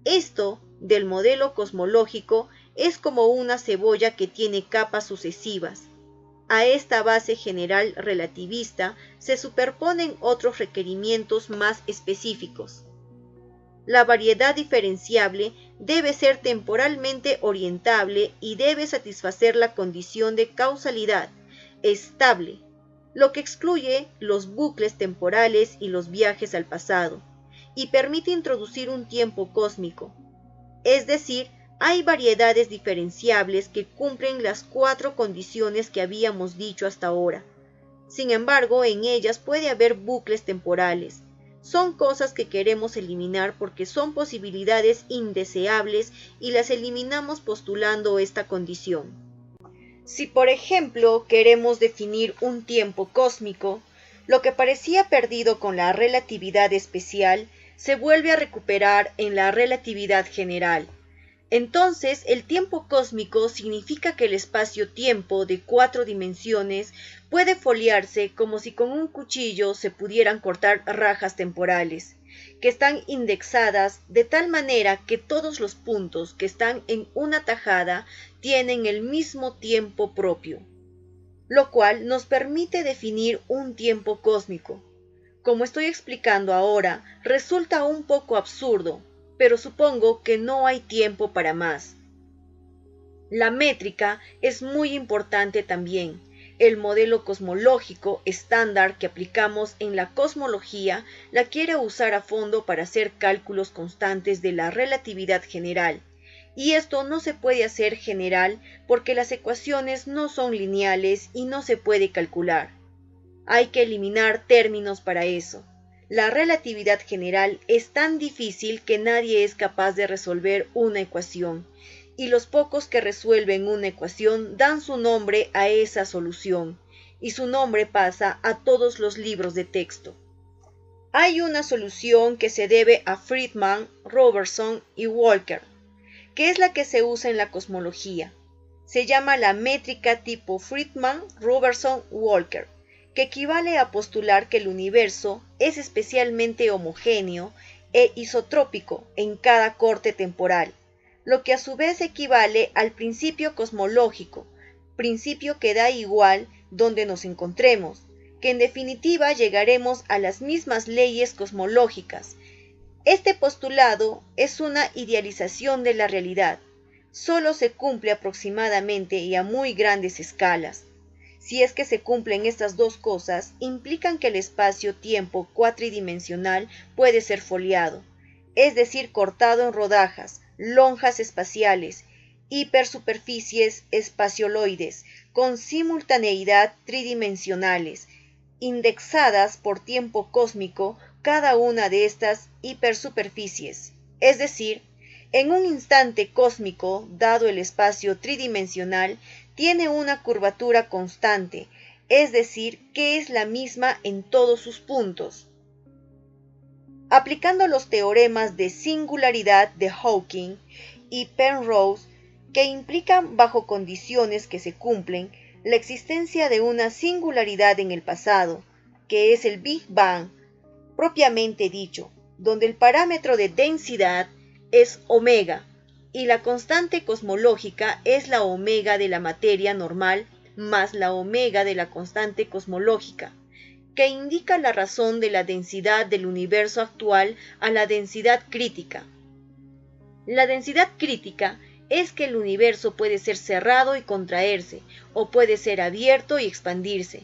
Esto, del modelo cosmológico, es como una cebolla que tiene capas sucesivas. A esta base general relativista se superponen otros requerimientos más específicos. La variedad diferenciable debe ser temporalmente orientable y debe satisfacer la condición de causalidad estable, lo que excluye los bucles temporales y los viajes al pasado, y permite introducir un tiempo cósmico. Es decir, hay variedades diferenciables que cumplen las 4 condiciones que habíamos dicho hasta ahora. Sin embargo, en ellas puede haber bucles temporales. Son cosas que queremos eliminar porque son posibilidades indeseables y las eliminamos postulando esta condición. Si, por ejemplo, queremos definir un tiempo cósmico, lo que parecía perdido con la relatividad especial se vuelve a recuperar en la relatividad general. Entonces, el tiempo cósmico significa que el espacio-tiempo de 4 dimensiones puede foliarse como si con un cuchillo se pudieran cortar rajas temporales, que están indexadas de tal manera que todos los puntos que están en una tajada tienen el mismo tiempo propio, lo cual nos permite definir un tiempo cósmico. Como estoy explicando ahora, resulta un poco absurdo, pero supongo que no hay tiempo para más. La métrica es muy importante también. El modelo cosmológico estándar que aplicamos en la cosmología la quiere usar a fondo para hacer cálculos constantes de la relatividad general. Y esto no se puede hacer general porque las ecuaciones no son lineales y no se puede calcular. Hay que eliminar términos para eso. La relatividad general es tan difícil que nadie es capaz de resolver una ecuación, y los pocos que resuelven una ecuación dan su nombre a esa solución, y su nombre pasa a todos los libros de texto. Hay una solución que se debe a Friedman, Robertson y Walker, que es la que se usa en la cosmología. Se llama la métrica tipo Friedman, Robertson, Walker, que equivale a postular que el universo es especialmente homogéneo e isotrópico en cada corte temporal, lo que a su vez equivale al principio cosmológico, principio que da igual donde nos encontremos, que en definitiva llegaremos a las mismas leyes cosmológicas. Este postulado es una idealización de la realidad, solo se cumple aproximadamente y a muy grandes escalas. Si es que se cumplen estas dos cosas, implican que el espacio-tiempo cuatridimensional puede ser foliado, es decir, cortado en rodajas, lonjas espaciales, hipersuperficies espacioloides, con simultaneidad tridimensionales, indexadas por tiempo cósmico cada una de estas hipersuperficies, es decir, en un instante cósmico, dado el espacio tridimensional, tiene una curvatura constante, es decir, que es la misma en todos sus puntos. Aplicando los teoremas de singularidad de Hawking y Penrose, que implican bajo condiciones que se cumplen la existencia de una singularidad en el pasado, que es el Big Bang, propiamente dicho, donde el parámetro de densidad es omega, y la constante cosmológica es la omega de la materia normal más la omega de la constante cosmológica, que indica la razón de la densidad del universo actual a la densidad crítica. La densidad crítica es que el universo puede ser cerrado y contraerse, o puede ser abierto y expandirse.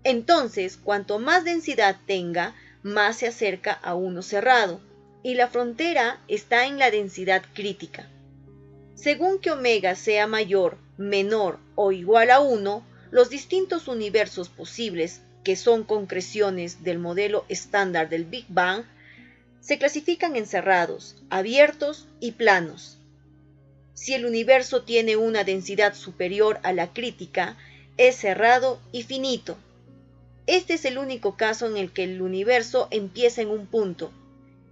Entonces, cuanto más densidad tenga, más se acerca a uno cerrado, y la frontera está en la densidad crítica. Según que omega sea mayor, menor o igual a 1, los distintos universos posibles, que son concreciones del modelo estándar del Big Bang, se clasifican en cerrados, abiertos y planos. Si el universo tiene una densidad superior a la crítica, es cerrado y finito. Este es el único caso en el que el universo empieza en un punto,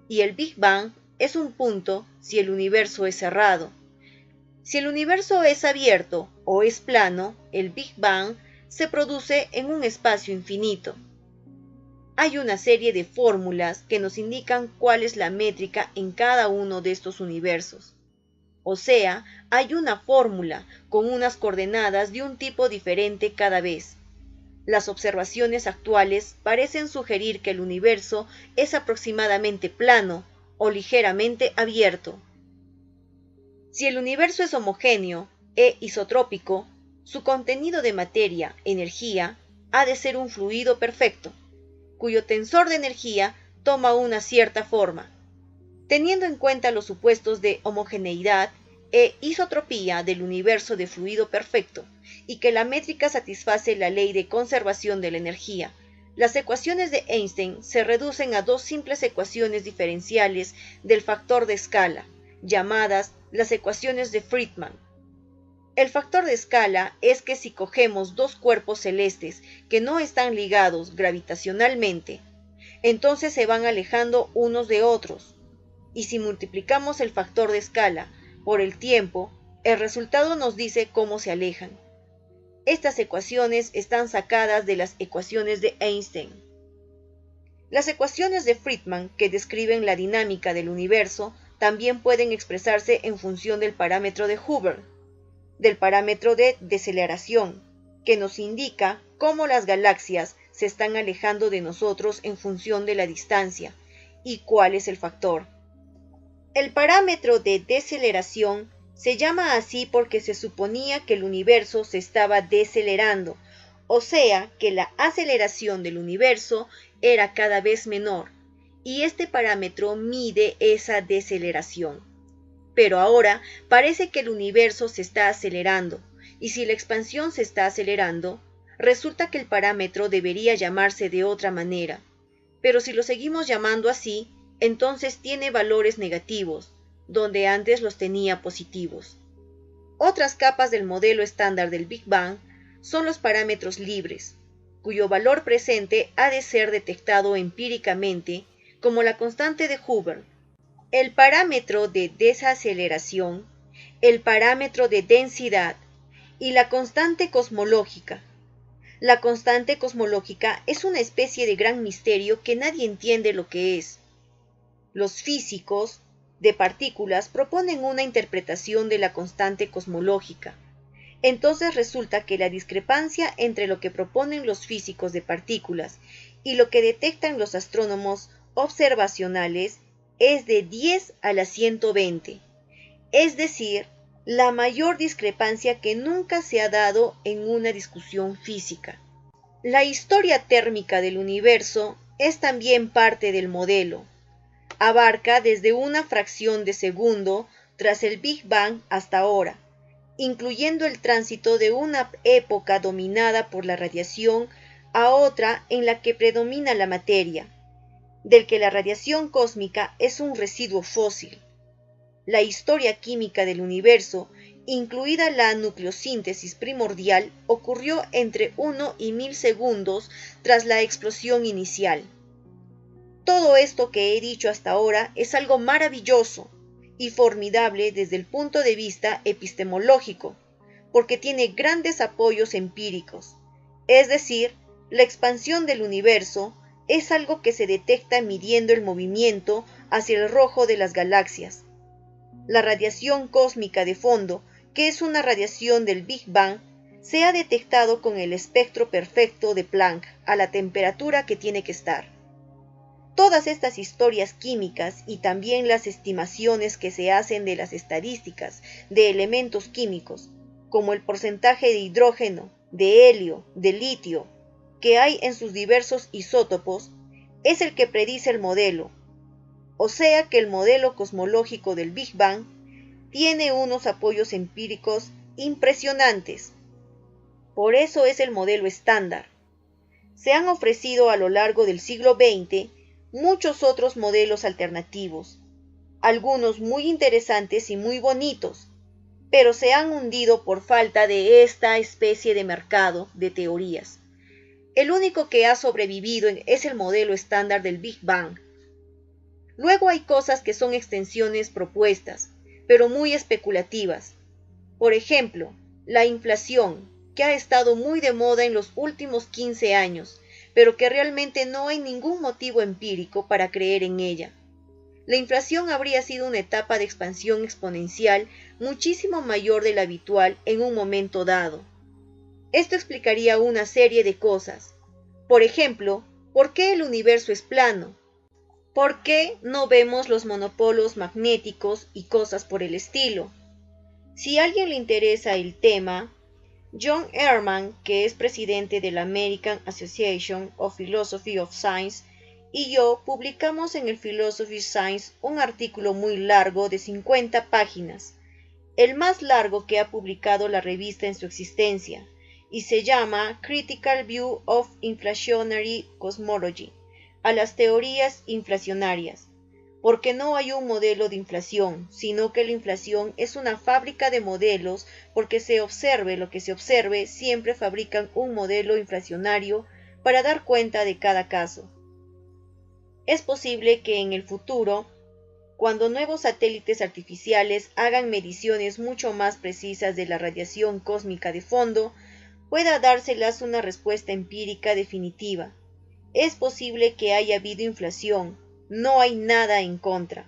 y el Big Bang es un punto si el universo es cerrado. Si el universo es abierto o es plano, el Big Bang se produce en un espacio infinito. Hay una serie de fórmulas que nos indican cuál es la métrica en cada uno de estos universos. O sea, hay una fórmula con unas coordenadas de un tipo diferente cada vez. Las observaciones actuales parecen sugerir que el universo es aproximadamente plano o ligeramente abierto. Si el universo es homogéneo e isotrópico, su contenido de materia, energía, ha de ser un fluido perfecto, cuyo tensor de energía toma una cierta forma. Teniendo en cuenta los supuestos de homogeneidad e isotropía del universo de fluido perfecto, y que la métrica satisface la ley de conservación de la energía, las ecuaciones de Einstein se reducen a dos simples ecuaciones diferenciales del factor de escala, llamadas las ecuaciones de Friedmann. El factor de escala es que si cogemos dos cuerpos celestes que no están ligados gravitacionalmente, entonces se van alejando unos de otros, y si multiplicamos el factor de escala por el tiempo, el resultado nos dice cómo se alejan. Estas ecuaciones están sacadas de las ecuaciones de Einstein. Las ecuaciones de Friedmann, que describen la dinámica del universo, también pueden expresarse en función del parámetro de Hubble, del parámetro de deceleración, que nos indica cómo las galaxias se están alejando de nosotros en función de la distancia y cuál es el factor. El parámetro de deceleración se llama así porque se suponía que el universo se estaba decelerando, o sea que la aceleración del universo era cada vez menor, y este parámetro mide esa deceleración. Pero ahora parece que el universo se está acelerando, y si la expansión se está acelerando, resulta que el parámetro debería llamarse de otra manera. Pero si lo seguimos llamando así, entonces tiene valores negativos, donde antes los tenía positivos. Otras capas del modelo estándar del Big Bang son los parámetros libres, cuyo valor presente ha de ser detectado empíricamente como la constante de Hubble, el parámetro de desaceleración, el parámetro de densidad y la constante cosmológica. La constante cosmológica es una especie de gran misterio que nadie entiende lo que es. Los físicos de partículas proponen una interpretación de la constante cosmológica. Entonces resulta que la discrepancia entre lo que proponen los físicos de partículas y lo que detectan los astrónomos observacionales es de 10 a la 120, es decir, la mayor discrepancia que nunca se ha dado en una discusión física. La historia térmica del universo es también parte del modelo. Abarca desde una fracción de segundo tras el Big Bang hasta ahora, incluyendo el tránsito de una época dominada por la radiación a otra en la que predomina la materia, del que la radiación cósmica es un residuo fósil. La historia química del universo, incluida la nucleosíntesis primordial, ocurrió entre 1 y 1000 segundos tras la explosión inicial. Todo esto que he dicho hasta ahora es algo maravilloso y formidable desde el punto de vista epistemológico, porque tiene grandes apoyos empíricos. Es decir, la expansión del universo es algo que se detecta midiendo el movimiento hacia el rojo de las galaxias. La radiación cósmica de fondo, que es una radiación del Big Bang, se ha detectado con el espectro perfecto de Planck a la temperatura que tiene que estar. Todas estas historias químicas y también las estimaciones que se hacen de las estadísticas de elementos químicos, como el porcentaje de hidrógeno, de helio, de litio, que hay en sus diversos isótopos, es el que predice el modelo. O sea que el modelo cosmológico del Big Bang tiene unos apoyos empíricos impresionantes. Por eso es el modelo estándar. Se han ofrecido a lo largo del siglo XX muchos otros modelos alternativos, algunos muy interesantes y muy bonitos, pero se han hundido por falta de esta especie de mercado de teorías. El único que ha sobrevivido es el modelo estándar del Big Bang. Luego hay cosas que son extensiones propuestas, pero muy especulativas. Por ejemplo, la inflación, que ha estado muy de moda en los últimos 15 años, pero que realmente no hay ningún motivo empírico para creer en ella. La inflación habría sido una etapa de expansión exponencial muchísimo mayor de la habitual en un momento dado. Esto explicaría una serie de cosas. Por ejemplo, ¿por qué el universo es plano? ¿Por qué no vemos los monopolos magnéticos y cosas por el estilo? Si a alguien le interesa el tema, John Ehrman, que es presidente de la American Association of Philosophy of Science, y yo publicamos en el Philosophy Science un artículo muy largo de 50 páginas, el más largo que ha publicado la revista en su existencia, y se llama Critical View of Inflationary Cosmology, a las teorías inflacionarias, porque no hay un modelo de inflación, sino que la inflación es una fábrica de modelos, porque se observe lo que se observe, siempre fabrican un modelo inflacionario para dar cuenta de cada caso. Es posible que en el futuro, cuando nuevos satélites artificiales hagan mediciones mucho más precisas de la radiación cósmica de fondo, pueda dárselas una respuesta empírica definitiva. Es posible que haya habido inflación, no hay nada en contra.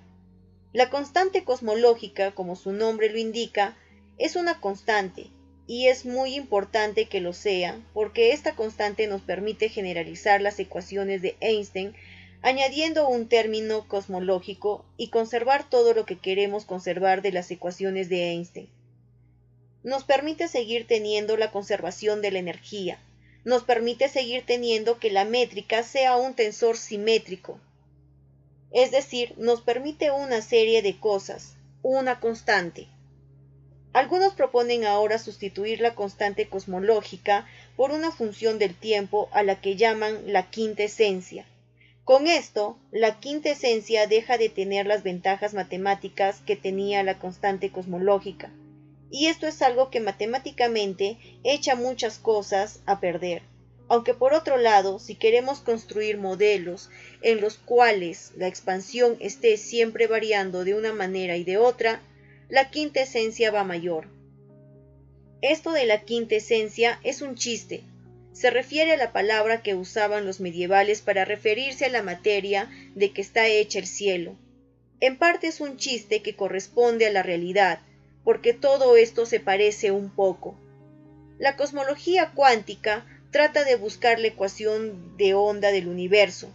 La constante cosmológica, como su nombre lo indica, es una constante, y es muy importante que lo sea, porque esta constante nos permite generalizar las ecuaciones de Einstein, añadiendo un término cosmológico y conservar todo lo que queremos conservar de las ecuaciones de Einstein. Nos permite seguir teniendo la conservación de la energía, nos permite seguir teniendo que la métrica sea un tensor simétrico, es decir, nos permite una serie de cosas, una constante. Algunos proponen ahora sustituir la constante cosmológica por una función del tiempo a la que llaman la quinta esencia. Con esto, la quinta esencia deja de tener las ventajas matemáticas que tenía la constante cosmológica, y esto es algo que matemáticamente echa muchas cosas a perder. Aunque por otro lado, si queremos construir modelos en los cuales la expansión esté siempre variando de una manera y de otra, la quinta esencia va mayor. Esto de la quinta esencia es un chiste. Se refiere a la palabra que usaban los medievales para referirse a la materia de que está hecha el cielo. En parte es un chiste que corresponde a la realidad, porque todo esto se parece un poco. La cosmología cuántica trata de buscar la ecuación de onda del universo.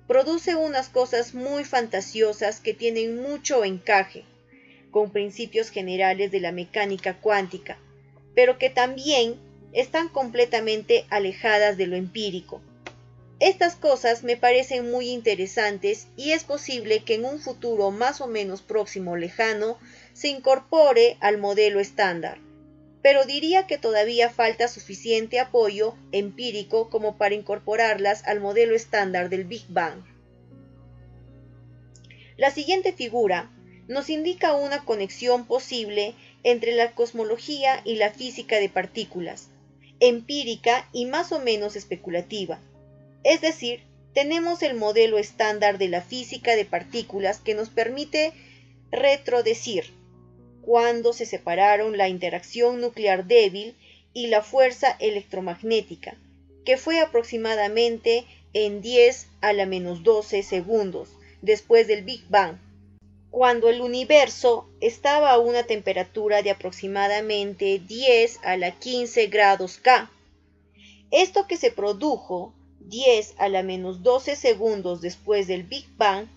Produce unas cosas muy fantasiosas que tienen mucho encaje con principios generales de la mecánica cuántica, pero que también están completamente alejadas de lo empírico. Estas cosas me parecen muy interesantes y es posible que en un futuro más o menos próximo o lejano se incorpore al modelo estándar, pero diría que todavía falta suficiente apoyo empírico como para incorporarlas al modelo estándar del Big Bang. La siguiente figura nos indica una conexión posible entre la cosmología y la física de partículas, empírica y más o menos especulativa. Es decir, tenemos el modelo estándar de la física de partículas que nos permite retrodecir cuándo se separaron la interacción nuclear débil y la fuerza electromagnética, que fue aproximadamente en 10 a la menos 12 segundos después del Big Bang, cuando el universo estaba a una temperatura de aproximadamente 10 a la 15 grados K. Esto que se produjo 10 a la menos 12 segundos después del Big Bang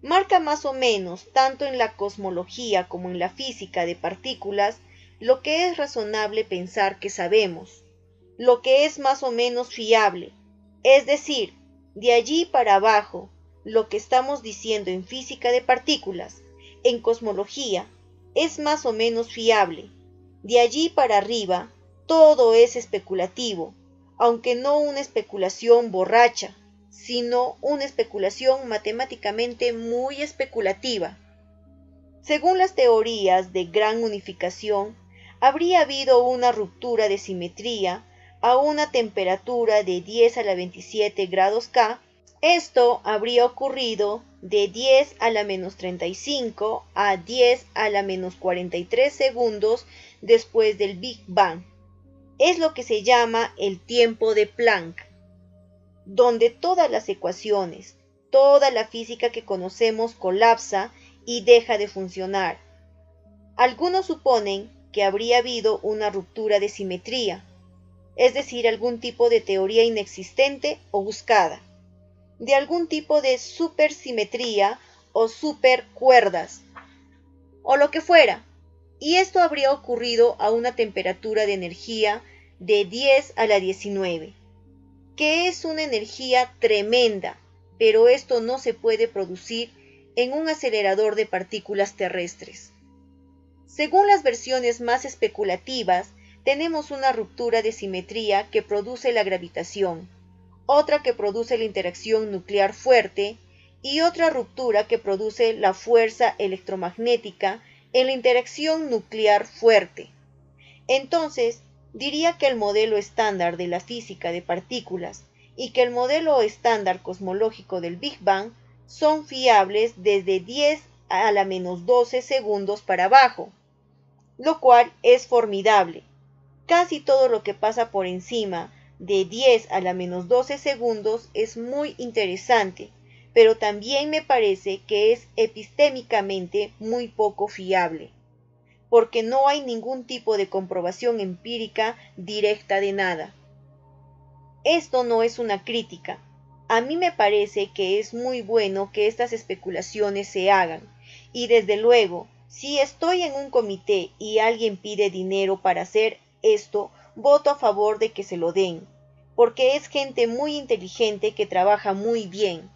marca más o menos, tanto en la cosmología como en la física de partículas, lo que es razonable pensar que sabemos, lo que es más o menos fiable, es decir, de allí para abajo, lo que estamos diciendo en física de partículas, en cosmología, es más o menos fiable. De allí para arriba, todo es especulativo, aunque no una especulación borracha, sino una especulación matemáticamente muy especulativa. Según las teorías de gran unificación, habría habido una ruptura de simetría a una temperatura de 10 a la 27 grados K. Esto habría ocurrido de 10 a la menos 35 a 10 a la menos 43 segundos después del Big Bang. es lo que se llama el tiempo de Planck, donde todas las ecuaciones, toda la física que conocemos colapsa y deja de funcionar. Algunos suponen que habría habido una ruptura de simetría, es decir, algún tipo de teoría inexistente o buscada, de algún tipo de supersimetría o supercuerdas, o lo que fuera, y esto habría ocurrido a una temperatura de energía de 10 a la 19, que es una energía tremenda, pero esto no se puede producir en un acelerador de partículas terrestres. Según las versiones más especulativas, tenemos una ruptura de simetría que produce la gravitación, otra que produce la interacción nuclear fuerte y otra ruptura que produce la fuerza electromagnética en la interacción nuclear fuerte. Entonces, diría que el modelo estándar de la física de partículas y que el modelo estándar cosmológico del Big Bang son fiables desde 10 a la menos 12 segundos para abajo, lo cual es formidable. Casi todo lo que pasa por encima de 10 a la menos 12 segundos es muy interesante, pero también me parece que es epistémicamente muy poco fiable, porque no hay ningún tipo de comprobación empírica directa de nada. Esto no es una crítica. A mí me parece que es muy bueno que estas especulaciones se hagan, y desde luego, si estoy en un comité y alguien pide dinero para hacer esto, voto a favor de que se lo den, porque es gente muy inteligente que trabaja muy bien.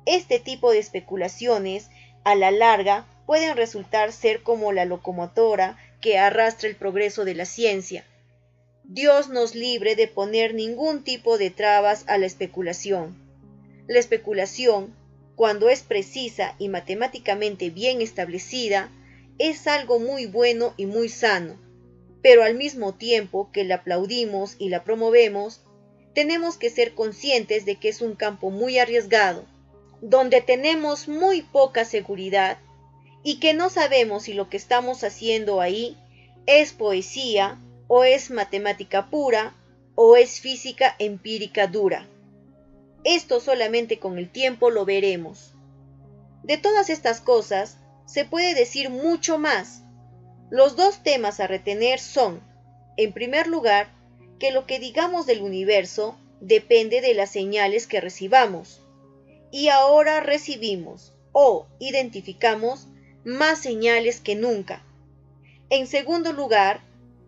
Este tipo de especulaciones, a la larga, pueden resultar ser como la locomotora que arrastra el progreso de la ciencia. Dios nos libre de poner ningún tipo de trabas a la especulación. La especulación, cuando es precisa y matemáticamente bien establecida, es algo muy bueno y muy sano, pero al mismo tiempo que la aplaudimos y la promovemos, tenemos que ser conscientes de que es un campo muy arriesgado, donde tenemos muy poca seguridad y que no sabemos si lo que estamos haciendo ahí es poesía o es matemática pura o es física empírica dura. Esto solamente con el tiempo lo veremos. De todas estas cosas se puede decir mucho más. Los dos temas a retener son, en primer lugar, que lo que digamos del universo depende de las señales que recibamos. Y ahora recibimos o identificamos más señales que nunca. En segundo lugar,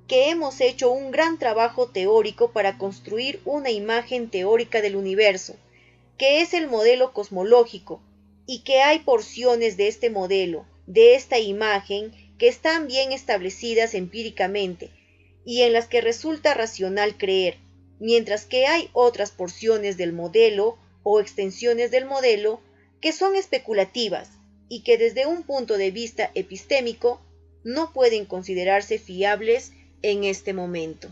que hemos hecho un gran trabajo teórico para construir una imagen teórica del universo, que es el modelo cosmológico, y que hay porciones de este modelo, de esta imagen, que están bien establecidas empíricamente, y en las que resulta racional creer, mientras que hay otras porciones del modelo o extensiones del modelo que son especulativas y que desde un punto de vista epistémico no pueden considerarse fiables en este momento.